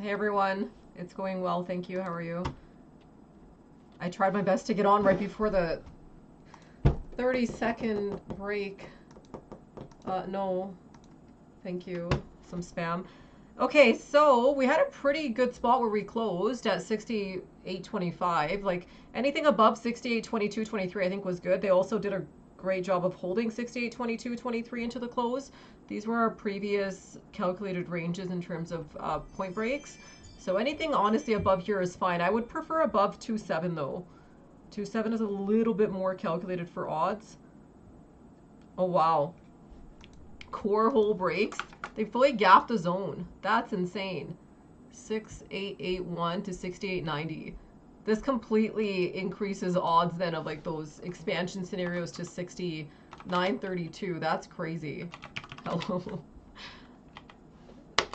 Hey everyone, it's going well, thank you. How are you? I tried my best to get on right before the 30-second break. No, thank you. Some spam. Okay, so we had a pretty good spot where we closed at 68.25. Like anything above 68.22, 23, I think was good. They also did a great job of holding 68.22, 23 into the close. These were our previous calculated ranges in terms of point breaks. So anything honestly above here is fine. I would prefer above 2.7 though. 2.7 is a little bit more calculated for odds. Oh wow. Core hole breaks. They fully gapped the zone. That's insane. 6881 to 6890. This completely increases odds then of like those expansion scenarios to 6932. That's crazy. Hello.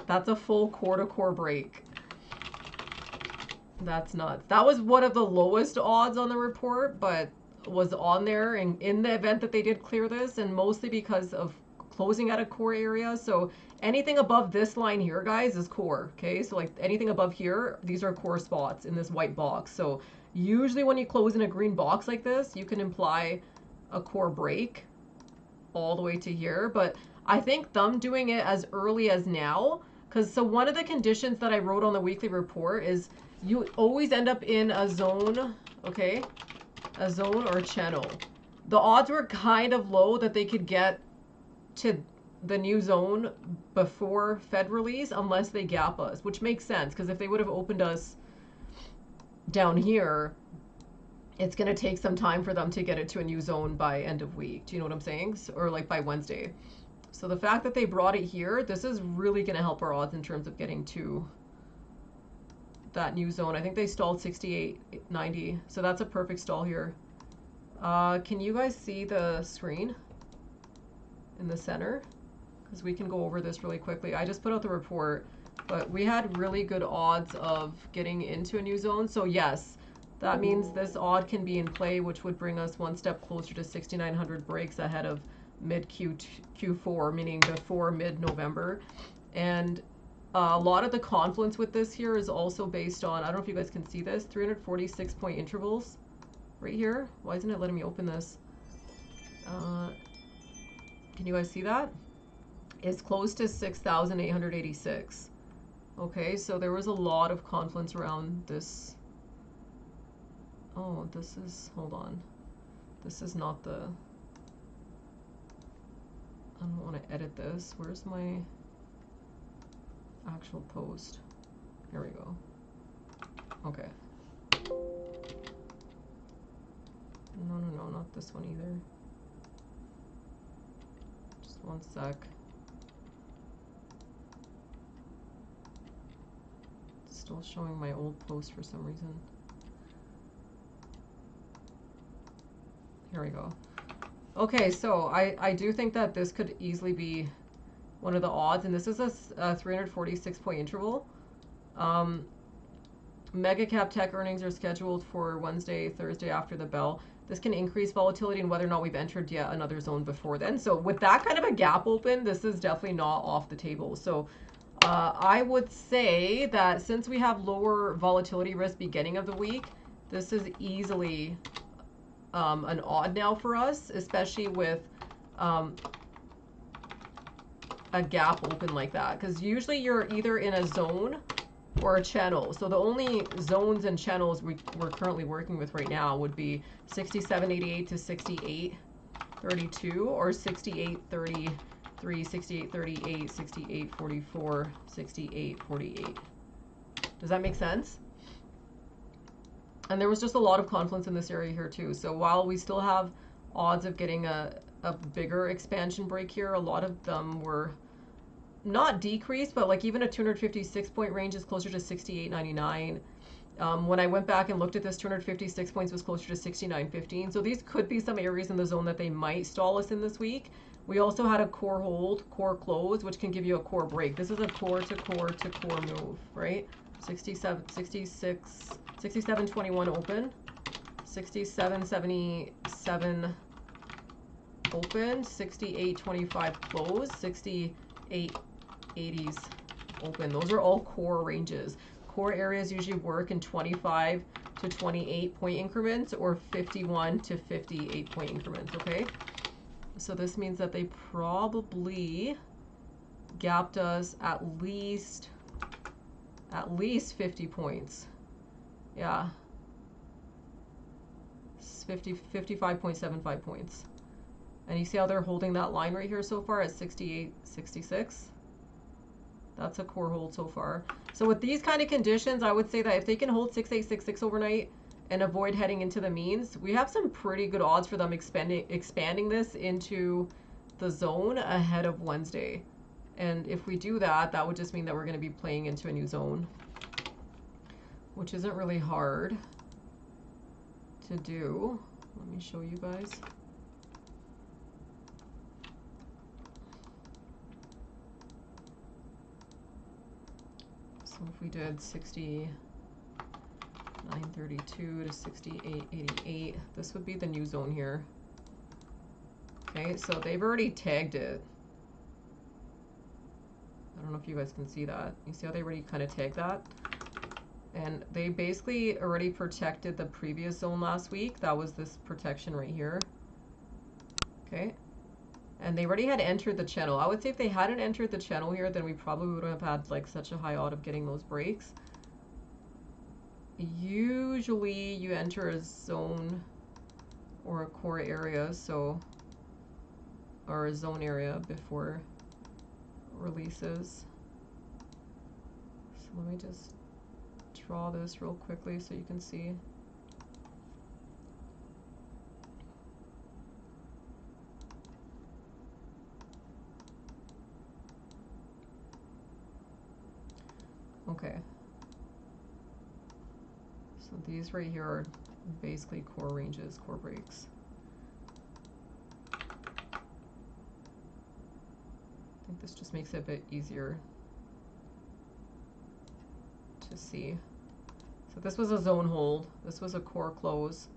That's a full core to core break. That's nuts. That was one of the lowest odds on the report, but was on there in the event that they did clear this, and mostly because of closing at a core area. So anything above this line here, guys, is core. Okay, so like anything above here, these are core spots in this white box. So usually when you close in a green box like this, you can imply a core break all the way to here. But I think them doing it as early as now, because so one of the conditions that I wrote on the weekly report is you always end up in a zone, okay, a zone or channel. The odds were kind of low that they could get to the new zone before Fed release unless they gap us, which makes sense because if they would have opened us down here, it's going to take some time for them to get it to a new zone by end of week. Do you know what I'm saying? Or like by Wednesday. So the fact that they brought it here, this is really going to help our odds in terms of getting to that new zone. I think they stalled 68.90. So that's a perfect stall here. Can you guys see the screen in the center? Because we can go over this really quickly. I just put out the report, but we had really good odds of getting into a new zone. So yes, that means this odd can be in play, which would bring us one step closer to 6,900 breaks ahead of mid Q4, meaning before mid-November. And a lot of the confluence with this here is also based on, I don't know if you guys can see this, 346 point intervals right here. Why isn't it letting me open this? Can you guys see that? Is close to 6,886. Okay, so there was a lot of confluence around this. Oh, this is, hold on. This is not the, I don't want to edit this. Where's my actual post? Here we go. Okay. No, not this one either. Just one sec. It's still showing my old post for some reason. Here we go. Okay, so I do think that this could easily be one of the odds, and this is a 346 point interval. Mega cap tech earnings are scheduled for Wednesday, Thursday after the bell. This can increase volatility and whether or not we've entered yet another zone before then. So with that kind of a gap open, this is definitely not off the table. So I would say that since we have lower volatility risk beginning of the week, this is easily an odd now for us, especially with a gap open like that. Because usually you're either in a zone or a channel. So the only zones and channels we're currently working with right now would be 67.88 to 68.32 or 68.33, 68.38, 68.44, 68.48. Does that make sense? And there was just a lot of confluence in this area here too. So while we still have odds of getting a bigger expansion break here, a lot of them were not decreased, but like even a 256 point range is closer to 68.99. When I went back and looked at this, 256 points was closer to 69.15. So these could be some areas in the zone that they might stall us in this week. We also had a core hold, core close, which can give you a core break. This is a core to core to core move, right? 67.21 open, 67.77 open, 68.25 close, 68.80s open. Those are all core ranges. Core areas usually work in 25 to 28 point increments or 51 to 58 point increments, okay? So this means that they probably gapped us at least 50 points. Yeah. 55.75 points. And you see how they're holding that line right here so far at 68.66? That's a core hold so far. So with these kind of conditions, I would say that if they can hold 6866 overnight and avoid heading into the means, we have some pretty good odds for them expanding this into the zone ahead of Wednesday. And if we do that, that would just mean that we're going to be playing into a new zone, which isn't really hard to do. Let me show you guys. So if we did 69.32 to 68.88, this would be the new zone here. Okay, so they've already tagged it. I don't know if you guys can see that. You see how they already kind of tagged that? And they basically already protected the previous zone last week. That was this protection right here. Okay. And they already had entered the channel. I would say if they hadn't entered the channel here, then we probably wouldn't have had like such a high odd of getting those breaks. Usually you enter a zone or a core area, so, or a zone area before releases. So let me just draw this real quickly so you can see. Okay. So these right here are basically core ranges, core breaks. I think this just makes it a bit easier to see. So this was a zone hold. This was a core close.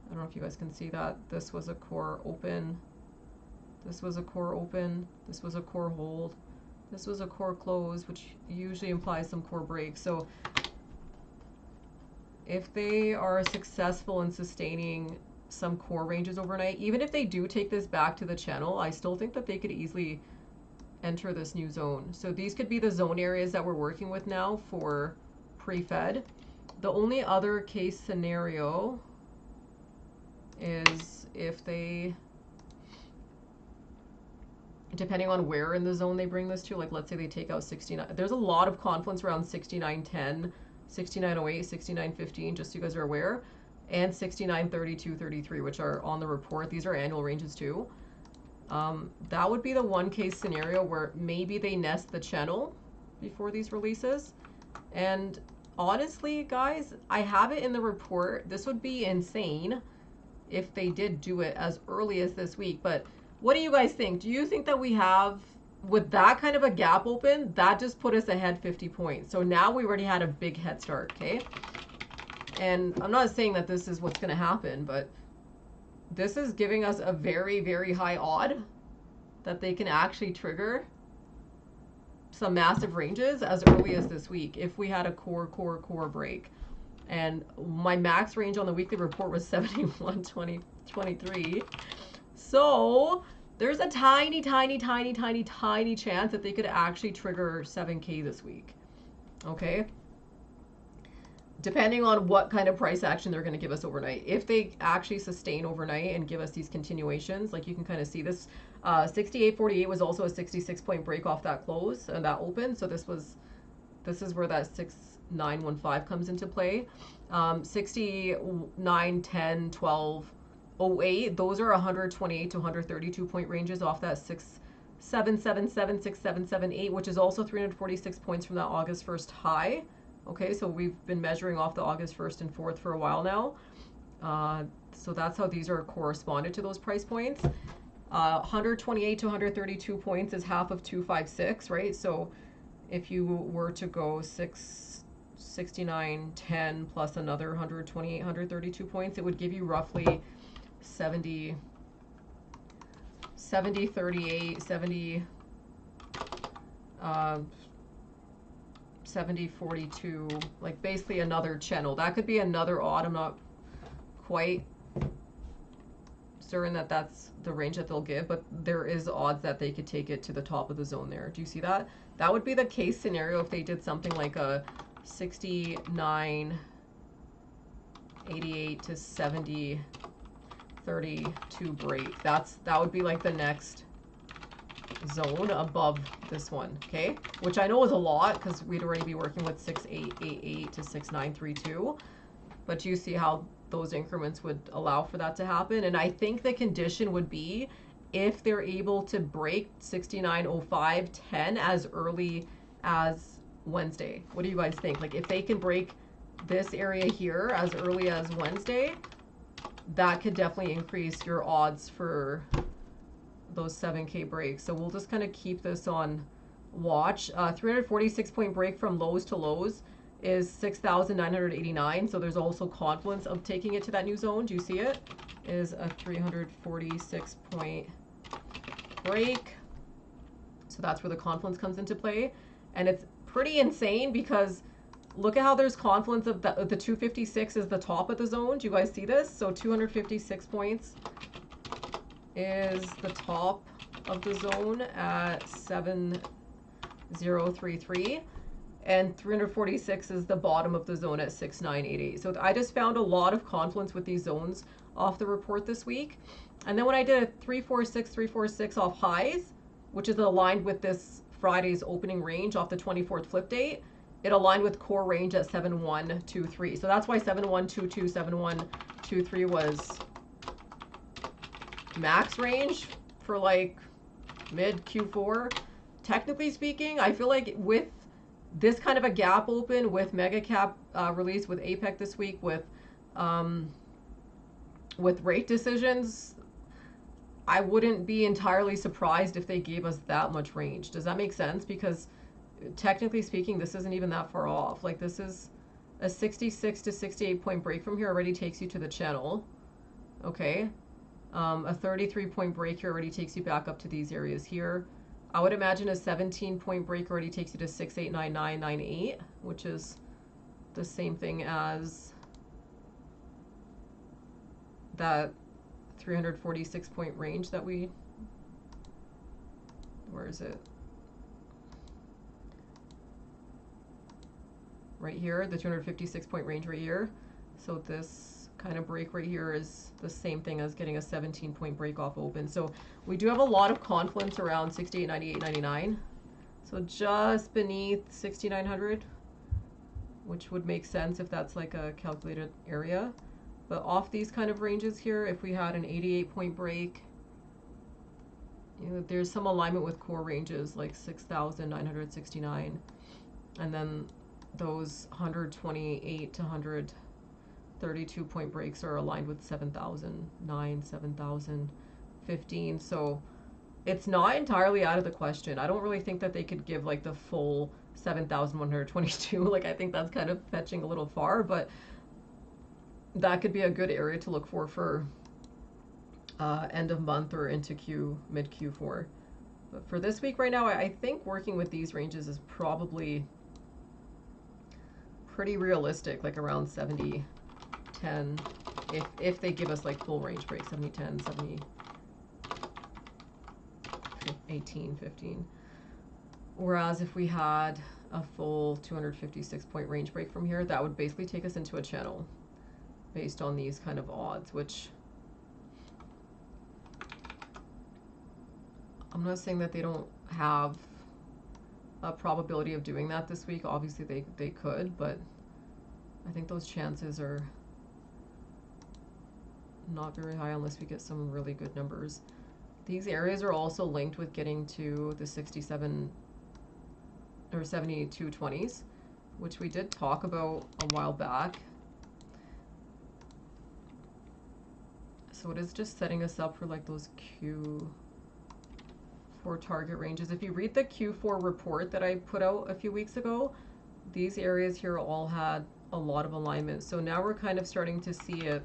I don't know if you guys can see that. This was a core open. This was a core open. This was a core hold. This was a core close, which usually implies some core break. So if they are successful in sustaining some core ranges overnight, even if they do take this back to the channel, I still think that they could easily enter this new zone. So these could be the zone areas that we're working with now for pre-Fed. The only other case scenario is if they, depending on where in the zone they bring this to, like let's say they take out 69, there's a lot of confluence around 69.10, 69.08, 69.15, just so you guys are aware, and 69.32, 33, which are on the report. These are annual ranges too. That would be the one case scenario where maybe they nest the channel before these releases. And honestly, guys, I have it in the report. This would be insane if they did do it as early as this week. But what do you guys think? Do you think that we have, with that kind of a gap open, that just put us ahead 50 points? So now we already had a big head start, okay? And I'm not saying that this is what's going to happen, but this is giving us a very, very high odd that they can actually trigger some massive ranges as early as this week if we had a core break. And my max range on the weekly report was 71.23. So there's a tiny chance that they could actually trigger 7K this week. Okay? Depending on what kind of price action they're going to give us overnight. If they actually sustain overnight and give us these continuations, like you can kind of see this, 68.48 was also a 66-point break off that close and that open. So this is where that 6915 comes into play. 69, 10, 12, 08, those are 128 to 132 point ranges off that 6777, 6778, which is also 346 points from that August 1st high. Okay, so we've been measuring off the August 1st and 4th for a while now. So that's how these are corresponded to those price points. 128 to 132 points is half of 256, right? So if you were to go 69, 10 plus another 128, 132 points, it would give you roughly 70, 38, 70, 7042, like basically another channel. That could be another odd. I'm not quite certain that that's the range that they'll give, but there is odds that they could take it to the top of the zone there. Do you see that? That would be the case scenario if they did something like a 69.88 to 70.32 break. That would be like the next zone above this one, okay? Which I know is a lot because we'd already be working with 6888 to 6932. But you see how those increments would allow for that to happen. And I think the condition would be if they're able to break 6905.10 as early as Wednesday. What do you guys think? Like if they can break this area here as early as Wednesday, that could definitely increase your odds for those 7K breaks. So we'll just kind of keep this on watch. 346 point break from lows to lows is 6,989. So there's also confluence of taking it to that new zone. Do you see it? Is a 346 point break. So that's where the confluence comes into play. And it's pretty insane because look at how there's confluence of the 256 is the top of the zone. Do you guys see this? So 256 points is the top of the zone at 7033. And 346 is the bottom of the zone at 6988. So I just found a lot of confluence with these zones off the report this week. And then when I did a 346 off highs, which is aligned with this Friday's opening range off the 24th flip date, it aligned with core range at 7123. So that's why 7122, 7123 was max range for like mid Q4. Technically speaking, I feel like with this kind of a gap open, with mega cap release, with APEC this week, with rate decisions, I wouldn't be entirely surprised if they gave us that much range. Does that make sense? Because technically speaking, this isn't even that far off. Like this is a 66 to 68 point break from here already takes you to the channel. Okay. A 33 point break here already takes you back up to these areas here. I would imagine a 17 point break already takes you to 689998, which is the same thing as that 346 point range that we, where is it? Right here, the 256 point range right here. So this kind of break right here is the same thing as getting a 17 point break off open. So we do have a lot of confluence around 6898.99. So just beneath 6900, which would make sense if that's like a calculated area. But off these kind of ranges here, if we had an 88 point break, you know, there's some alignment with core ranges like 6,969, and then those 128 to 132 point breaks are aligned with 7,009, 7,015. So it's not entirely out of the question. I don't really think that they could give like the full 7,122. Like I think that's kind of fetching a little far, but that could be a good area to look for end of month or into mid Q4. But for this week right now, I think working with these ranges is probably pretty realistic, like around 70, 10, if they give us like full range break, 70, 10, 70, 18, 15. Whereas if we had a full 256 point range break from here, that would basically take us into a channel based on these kind of odds, which I'm not saying that they don't have a probability of doing that this week. Obviously they could, but I think those chances are not very high unless we get some really good numbers. These areas are also linked with getting to the 67 or 7220s, which we did talk about a while back. So it is just setting us up for like those Q4 target ranges. If you read the Q4 report that I put out a few weeks ago, these areas here all had a lot of alignment. So now we're kind of starting to see it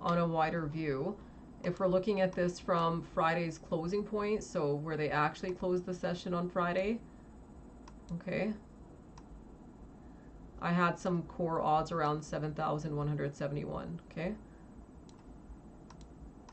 on a wider view. If we're looking at this from Friday's closing point, so where they actually closed the session on Friday, okay, I had some core odds around 7,171, okay?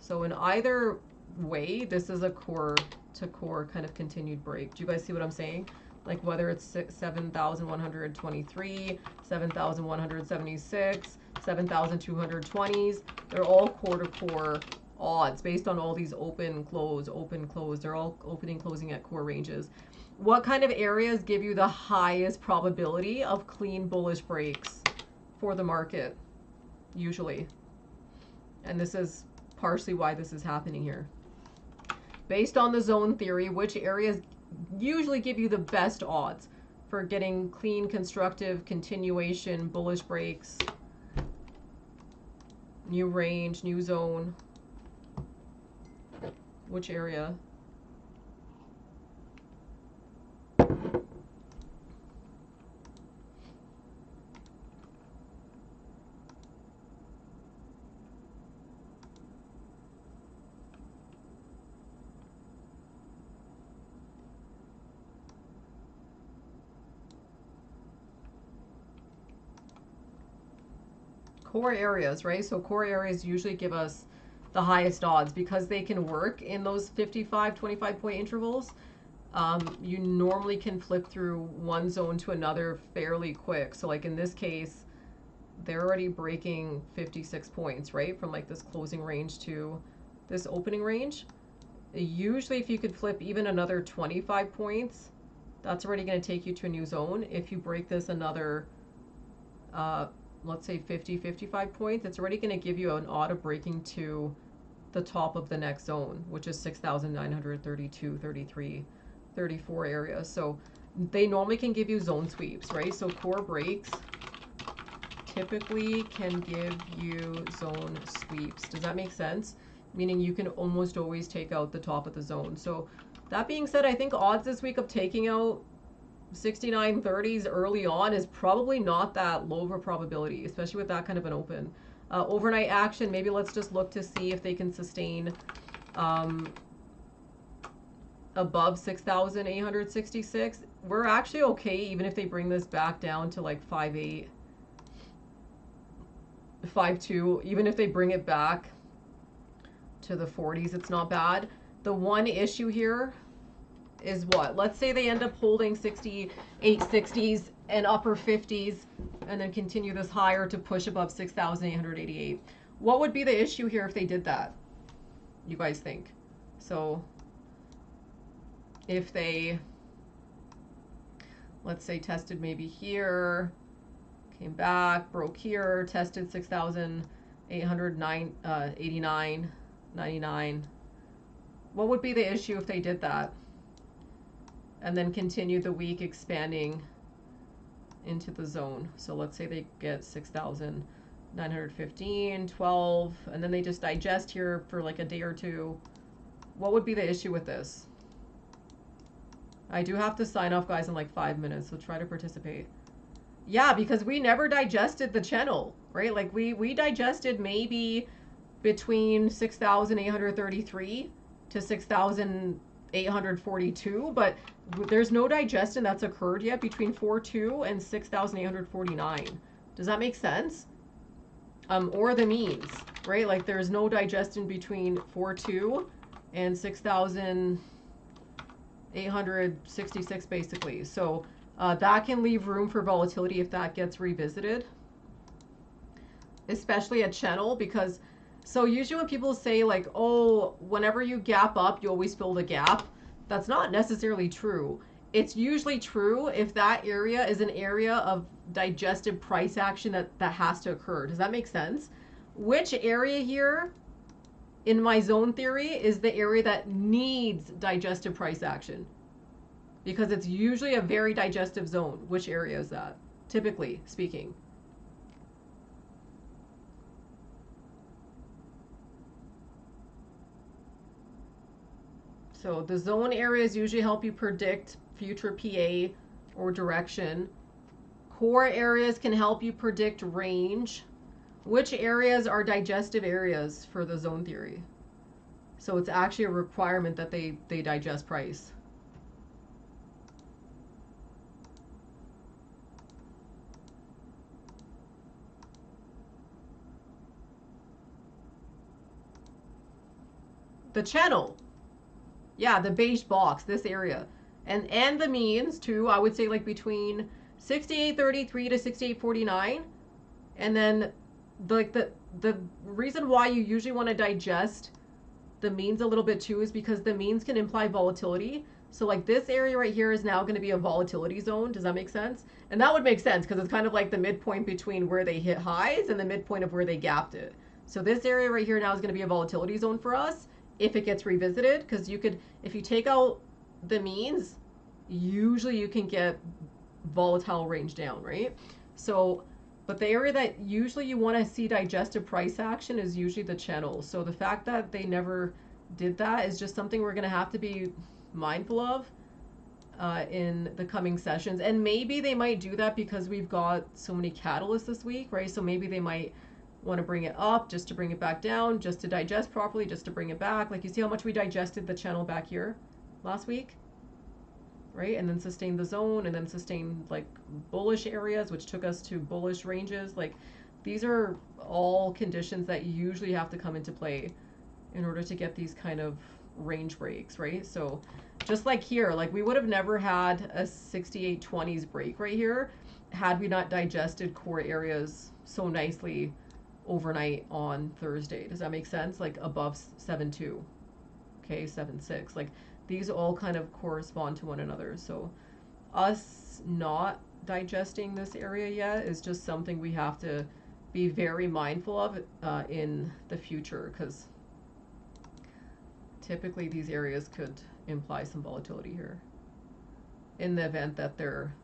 So in either way, this is a core to core kind of continued break. Do you guys see what I'm saying? Like whether it's 7,123, 7,176, 7,220s, they're all core to core odds based on all these open, close, open, close. They're all opening, closing at core ranges. What kind of areas give you the highest probability of clean bullish breaks for the market? Usually. And this is partially why this is happening here. Based on the zone theory, which areas usually give you the best odds for getting clean, constructive, continuation, bullish breaks, new range, new zone? Which area? Core areas, right? So core areas usually give us the highest odds because they can work in those 55, 25 point intervals. You normally can flip through one zone to another fairly quick. So like in this case, they're already breaking 56 points, right? From like this closing range to this opening range. Usually if you could flip even another 25 points, that's already going to take you to a new zone. If you break this another, let's say 50, 55 points, it's already going to give you an odd of breaking to the top of the next zone, which is 6,932, 33, 34 areas. So they normally can give you zone sweeps, right? So core breaks typically can give you zone sweeps. Does that make sense? Meaning you can almost always take out the top of the zone. So that being said, I think odds this week of taking out 69.30s early on is probably not that low of a probability, especially with that kind of an open. Overnight action, maybe let's just look to see if they can sustain above 6,866. We're actually okay even if they bring this back down to like 5.8, 5.2. Even if they bring it back to the 40s, it's not bad. The one issue here is what? Let's say they end up holding 68, 60s and upper 50s and then continue this higher to push above 6,888. What would be the issue here if they did that? You guys think? So if they, let's say, tested maybe here, came back, broke here, tested 6,889, 99. What would be the issue if they did that? And then continue the week expanding into the zone. So let's say they get 6,915, 12, and then they just digest here for like a day or two. What would be the issue with this? I do have to sign off, guys, in like 5 minutes, so try to participate. Yeah, because we never digested the channel, right? Like we digested maybe between 6,833 to 6,842, but there's no digestion that's occurred yet between 4.2 and 6,849. Does that make sense? Or the means, right? Like there's no digestion between 4.2 and 6,866 basically. So that can leave room for volatility if that gets revisited, especially at channel, because so usually when people say like, oh, whenever you gap up, you always fill the gap. That's not necessarily true. It's usually true if that area is an area of digestive price action that has to occur. Does that make sense? Which area here in my zone theory is the area that needs digestive price action? Because it's usually a very digestive zone. Which area is that, typically speaking? So the zone areas usually help you predict future PA or direction. Core areas can help you predict range. Which areas are digestive areas for the zone theory? So it's actually a requirement that they digest price. The channel. Yeah, the beige box, this area. And the means too, I would say like between 68.33 to 68.49. And then like the reason why you usually want to digest the means a little bit too is because the means can imply volatility. So like this area right here is now going to be a volatility zone. Does that make sense? And that would make sense because it's kind of like the midpoint between where they hit highs and the midpoint of where they gapped it. So this area right here now is going to be a volatility zone for us if it gets revisited, because you could, if you take out the means, usually you can get volatile range down, right? So, but the area that usually you want to see digestive price action is usually the channel. So the fact that they never did that is just something we're going to have to be mindful of in the coming sessions. And maybe they might do that because we've got so many catalysts this week, right? So maybe they might want to bring it up just to bring it back down, just to digest properly, just to bring it back. Like you see how much we digested the channel back here last week, right? And then sustained the zone, and then sustained like bullish areas, which took us to bullish ranges. Like these are all conditions that usually have to come into play in order to get these kind of range breaks, right? So just like here, like we would have never had a 68.20s break right here had we not digested core areas so nicely overnight on Thursday. Does that make sense? Like above 7.2, okay, 7.6. Like these all kind of correspond to one another. So us not digesting this area yet is just something we have to be very mindful of in the future, because typically these areas could imply some volatility here in the event that they're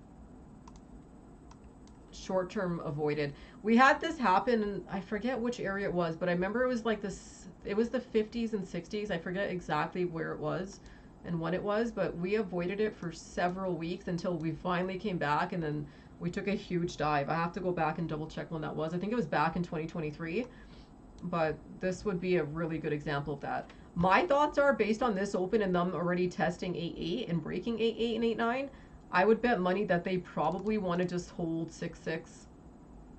short-term avoided. We had this happen, and I forget which area it was, but I remember it was like this, it was the 50s and 60s. I forget exactly where it was and when it was, but we avoided it for several weeks until we finally came back, and then we took a huge dive. I have to go back and double check when that was. I think it was back in 2023, but this would be a really good example of that. My thoughts are, based on this open and them already testing 8.8 and breaking 8.8 and 8.9, I would bet money that they probably want to just hold 6.6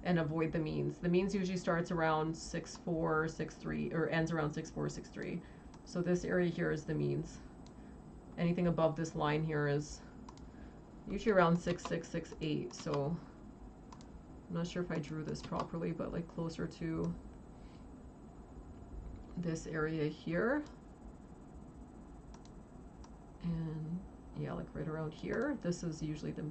and avoid the means. The means usually starts around 6.4, 6.3, or ends around 6.4, 6.3. So this area here is the means. Anything above this line here is usually around 6.6, 6.8. So I'm not sure if I drew this properly, but like closer to this area here. And yeah, like right around here. This is usually the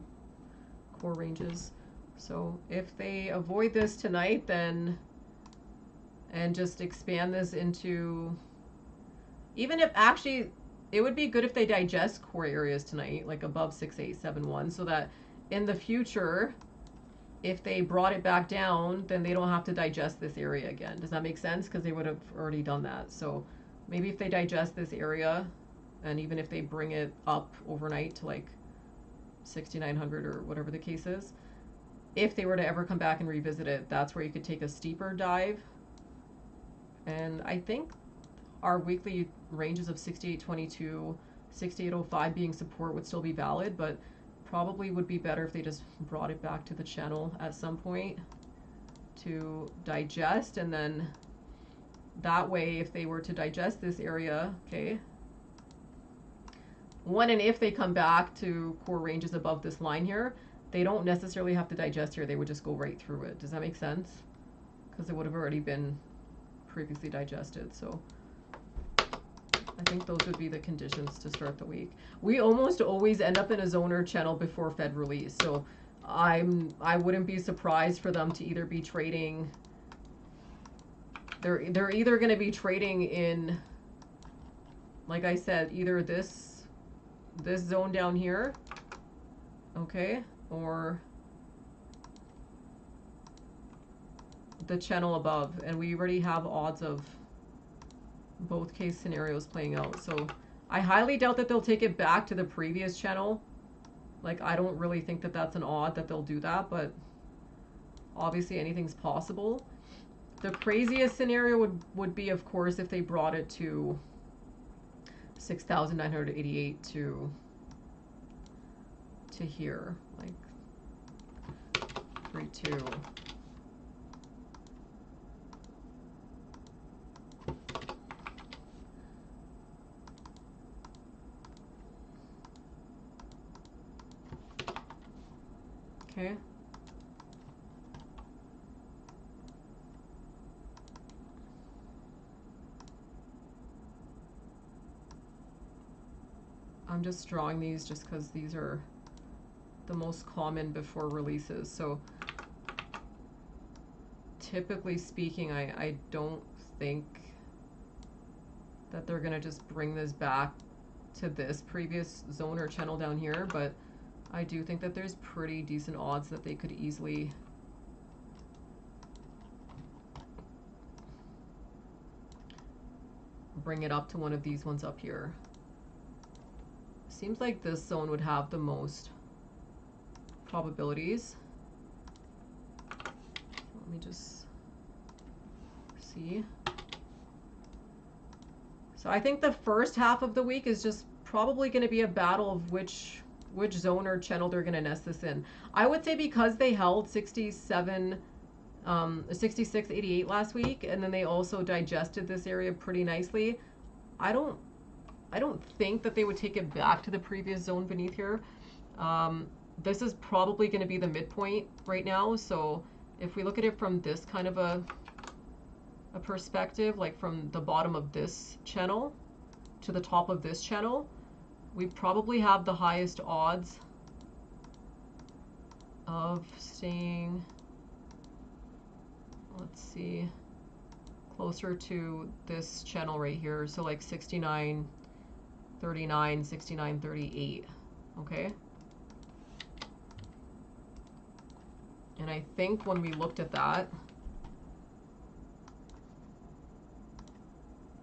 core ranges. So if they avoid this tonight, then, and just expand this into, even if actually, it would be good if they digest core areas tonight, like above 6.871, so that in the future, if they brought it back down, then they don't have to digest this area again. Does that make sense? Because they would have already done that. So maybe if they digest this area, and even if they bring it up overnight to like 6,900 or whatever the case is, if they were to ever come back and revisit it, that's where you could take a steeper dive. And I think our weekly ranges of 68.22, 68.05 being support would still be valid, but probably would be better if they just brought it back to the channel at some point to digest. And then that way, if they were to digest this area, okay, when and if they come back to core ranges above this line here, they don't necessarily have to digest here. They would just go right through it. Does that make sense? Because it would have already been previously digested. So I think those would be the conditions to start the week. We almost always end up in a zoner channel before Fed release. So I wouldn't be surprised for them to either be trading, they're either going to be trading in, like I said, either this zone down here, okay, or the channel above, and we already have odds of both case scenarios playing out. So I highly doubt that they'll take it back to the previous channel. Like, I don't really think that that's an odd that they'll do that, but obviously anything's possible. The craziest scenario would be, of course, if they brought it to 6,988 to here, like 3.2. Okay. I'm just drawing these just because these are the most common before releases. So typically speaking, I don't think that they're gonna just bring this back to this previous zone or channel down here, but I do think that there's pretty decent odds that they could easily bring it up to one of these ones up here. Seems like this zone would have the most probabilities. Let me just see. So I think the first half of the week is just probably going to be a battle of which zone or channel they're going to nest this in. I would say because they held 66.88 last week, and then they also digested this area pretty nicely. I don't think that they would take it back to the previous zone beneath here. This is probably going to be the midpoint right now. So if we look at it from this kind of a perspective, like from the bottom of this channel to the top of this channel, we probably have the highest odds of staying, let's see, closer to this channel right here. So like 69.39, 69.38, okay? And I think when we looked at that,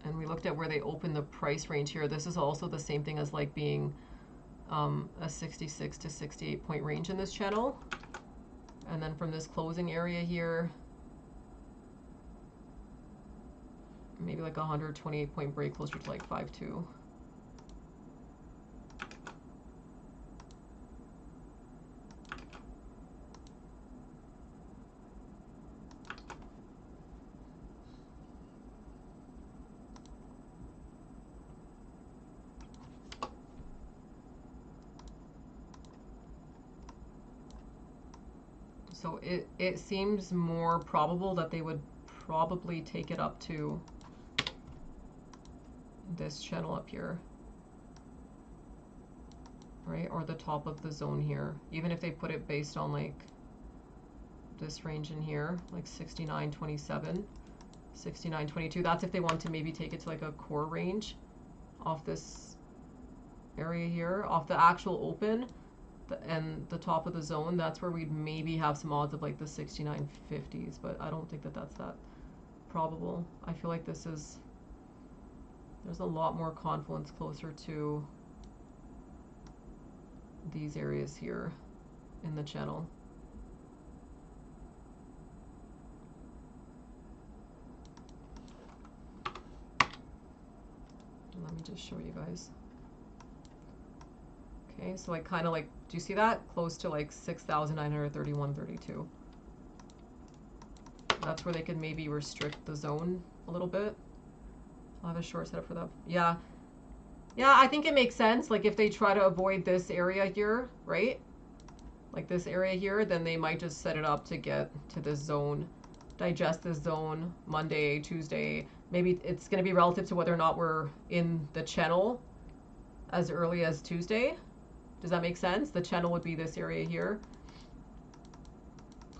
and we looked at where they opened the price range here, this is also the same thing as like being a 66 to 68 point range in this channel. And then from this closing area here, maybe like a 128 point break closer to like 5.2. So it seems more probable that they would probably take it up to this channel up here, right? Or the top of the zone here. Even if they put it based on like this range in here, like 69.27, 69.22. That's if they want to maybe take it to like a core range off this area here, off the actual open. And the top of the zone, that's where we'd maybe have some odds of like the 69.50s, but I don't think that that's that probable. I feel like this is, there's a lot more confluence closer to these areas here in the channel. Let me just show you guys. Okay, so like kind of like, do you see that? Close to like 6,931.32. That's where they could maybe restrict the zone a little bit. I'll have a short setup for that. Yeah. Yeah, I think it makes sense. Like if they try to avoid this area here, right? Like this area here, then they might just set it up to get to this zone, digest this zone Monday, Tuesday. Maybe it's going to be relative to whether or not we're in the channel as early as Tuesday. Does that make sense? The channel would be this area here.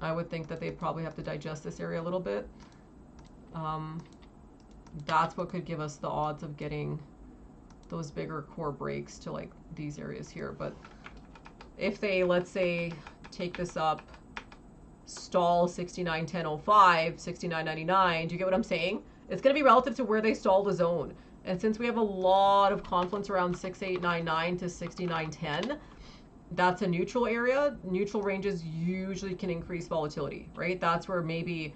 I would think that they'd probably have to digest this area a little bit. That's what could give us the odds of getting those bigger core breaks to like these areas here. But if they, let's say, take this up, stall 69.10.05, 69.99, do you get what I'm saying? It's going to be relative to where they stall the zone. And since we have a lot of confluence around 68.99 to 69.10, that's a neutral area. Neutral ranges usually can increase volatility, right? That's where maybe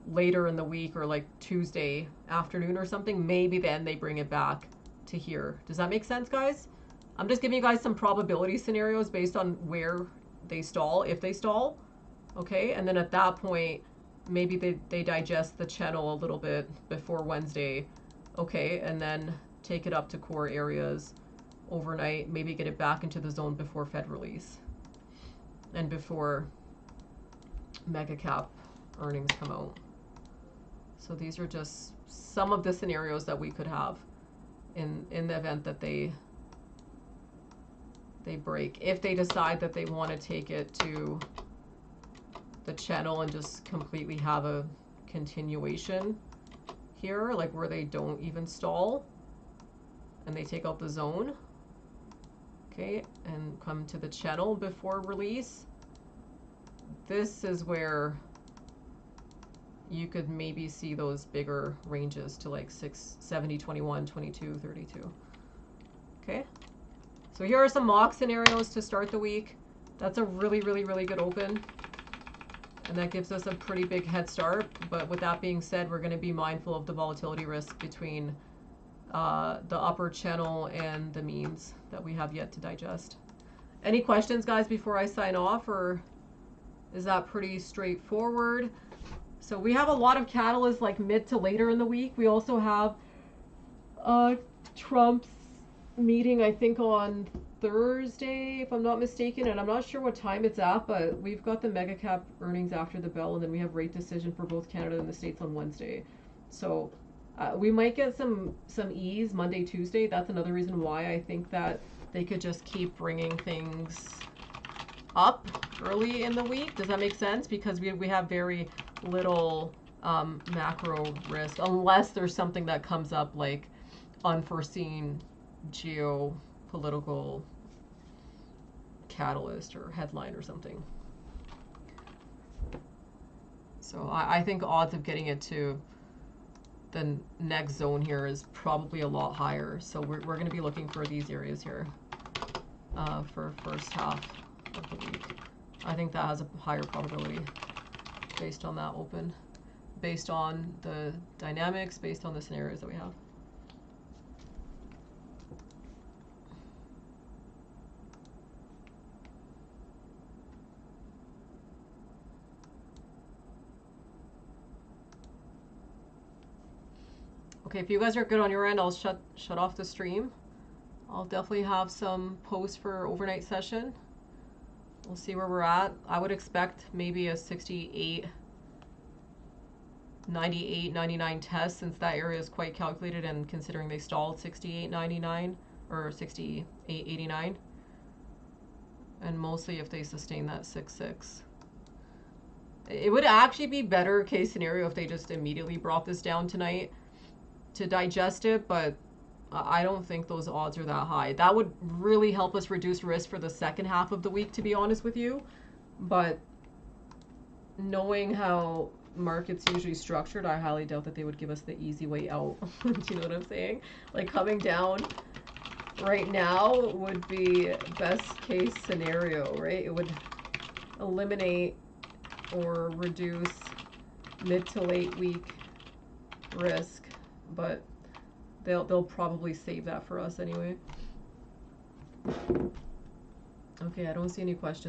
later in the week or like Tuesday afternoon or something, maybe then they bring it back to here. Does that make sense, guys? I'm just giving you guys some probability scenarios based on where they stall, if they stall. Okay, and then at that point, maybe they digest the channel a little bit before Wednesday. Okay, and then take it up to core areas overnight, maybe get it back into the zone before Fed release. and before mega cap earnings come out. So these are just some of the scenarios that we could have in the event that they break. If they decide that they want to take it to the channel and just completely have a continuation here, like where they don't even stall and they take out the zone, okay, and come to the channel before release, this is where you could maybe see those bigger ranges to like 70, 21, 22, 32. Okay, so here are some mock scenarios to start the week. That's a really, really, really good open, and that gives us a pretty big head start. But with that being said, we're going to be mindful of the volatility risk between the upper channel and the means that we have yet to digest. Any questions, guys, before I sign off, or is that pretty straightforward? So we have a lot of catalysts like mid to later in the week. We also have Trump's meeting, I think, on Thursday, if I'm not mistaken, and I'm not sure what time it's at, but we've got the mega cap earnings after the bell, and then we have rate decision for both Canada and the States on Wednesday. So we might get some ease Monday, Tuesday. That's another reason why I think that they could just keep bringing things up early in the week. Does that make sense? Because we have very little macro risk, unless there's something that comes up like unforeseen geopolitical catalyst or headline or something. So I think odds of getting it to the next zone here is probably a lot higher. So we're going to be looking for these areas here for first half of the week. I think that has a higher probability based on that open, based on the dynamics, based on the scenarios that we have. Okay, if you guys are good on your end, I'll shut off the stream. I'll definitely have some posts for overnight session. We'll see where we're at. I would expect maybe a 68, 98, 99 test, since that area is quite calculated, and considering they stalled 68, 99 or 68, 89. And mostly if they sustain that 6.6. It would actually be better case scenario if they just immediately brought this down tonight to digest it, but I don't think those odds are that high. That would really help us reduce risk for the second half of the week, to be honest with you. But knowing how markets usually structured, I highly doubt that they would give us the easy way out. Do you know what I'm saying? Like, coming down right now would be best case scenario, right? It would eliminate or reduce mid to late week risk, but they'll probably save that for us anyway. Okay, I don't see any questions.